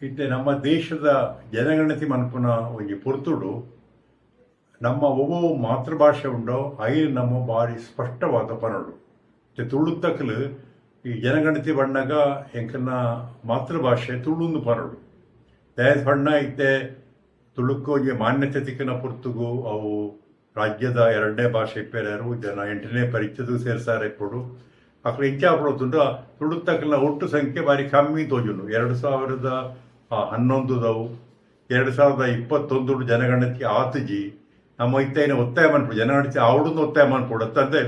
ಇತ್ತೆ ನಮ್ಮ ದೇಶದ ಜನಗಣತಿ ಮನ್ಪುನ ಒಂಜಿ ಪೊರ್ತುಡು ನಮ್ಮ ಒவ்வொரு ಮಾತೃಭಾಷೆ ಉಂಡೋ ಐದು ನಮ್ಮ ಬಾರಿ ಸ್ಪಷ್ಟವಾದ ಪನೋಡು ಇತ್ತೆ ತುಳುತ್ತಕಲು ಈ ಜನಗಣತಿ ಬಣ್ಣಗ ಎಂಕಲ್ನ ಮಾತೃಭಾಷೆ ತುಳುಂದು ಪನೋಡು ದಯದ ಬಣ್ಣ ಇತ್ತೆ ತುಳುಕು ಒಂಜಿ ಮಾನ್ಯತೆ ತಿಕ್ಕನ ಪೊರ್ತುಗು ಅವು ರಾಜ್ಯದ ಎರಡನೇ ಭಾಷೆ ಇಪ್ಪೇರಾರು ಜನ 8ನೇ ಪರೀಕ್ಷೆದು ಸೇರ್ಸಾರೆ ಇಪ್ಪಡು ಅక్కడ ಇಂಚಾಪಡೋತುಂಡ ತುಳುತ್ತಕಲ್ನ ಒಟ್ಟು ಸಂಖ್ಯೆ ಬಾರಿ ಕಮ್ಮಿ ತೋಜುಂಡು 2011ದವು 2021 ಜನಗಣತಿ ಆತುಜಿ ನಮ್ಮ ಇತ್ತೈನ ಒತ್ತಾಯ ಮನ್ಪಡು ಜನಗಣತಿ ಆವಡನ್ನು ಒತ್ತಾಯ ಮನ್ಪಡತ್ತಂದೆ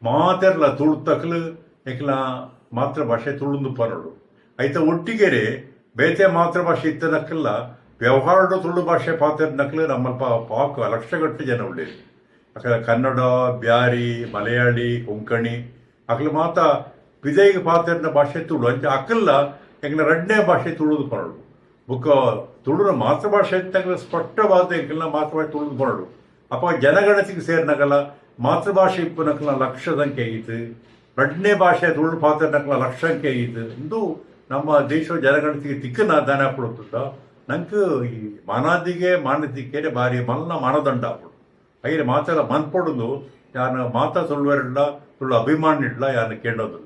ಮಾತೆರ್ಲ ತುಳುತ್ತಕಲು ಎಂಕಲ್ನ ಮಾತೃಭಾಷೆ ತುಳುಂದು ಪನೋಡು ಐತ ಒಟ್ಟಿಗೆರೆ ಬೇತೆ ಮಾತೃಭಾಷೆ ಇತ್ತನಕ್ಕಲ್ಲ ವ್ಯವಹಾರದ ತುಳು ಭಾಷೆ ಪಾತೆರ್ನಕ್ಲು ನಮ್ಮಲ್ಪ ಪಾಕ ಲಕ್ಷಗಟ್ಟು ಜನ ಉಳ್ಳೇರು ಅಕಲ ಕನ್ನಡ ಬ್ಯಾರಿ ಮಲಯಾಳಿ ಕೊಂಕಣಿ ಅಕಲು ಮಾತ ವಿದೈಗೆ ಪಾತೆರ್ನ ಭಾಷೆ ತುಳು ಅಂಚ ಅಕಲ್ಲ ಎಂಕಲ್ನ ಎರಡನೇ ಭಾಷೆ ತುಳುದು ಪನೋಡು ಬುಕ್ಕ ತುಳುನ ಮಾತೃಭಾಷೆ ಇತ್ತಂಗಲ ಸ್ಪಷ್ಟವಾದ ಎಂಕಲ್ನ ಮಾತೃಭಾಷೆ ತುಳುದು ಪನೋಡು ಅಪ್ಪ ಜನಗಣತಿಗೆ ಸೇರ್ನಕಲ ಮಾತೃಭಾಷೆ ಇಪ್ಪನಕಲ್ನ ಲಕ್ಷ ಸಂಖ್ಯೆ ಆಗಿತ್ತು ಎರಡನೇ ಭಾಷೆ ತುಳು ಪಾತೆರ್ನಕಲ್ನ ಲಕ್ಷ ಸಂಖ್ಯೆ ಆಗಿತ್ತು ಇಂದು ನಮ್ಮ ದೇಶ ಜನಗಣತಿಗೆ ತಿಕ್ಕನ ದಾನ ಕೊಡುತ್ತ ನಂಗೆ ಈ ಮಾನಾದಿಗೆ ಮಾನದಿಕ್ಕೆ ಬಾರಿ ಮಲ್ಲ ಮಾನದಂಡ ಆಪಡು ಐರೆ ಮಾತೆಲ್ಲ ಮನ್ಪೊಡುದು ಯಾನ ಮಾತ ತುಳುವರಿಲ್ಲ ತುಳು ಅಭಿಮಾನ ಇಡ್ಲ ಯಾನ ಕೇಳೋದು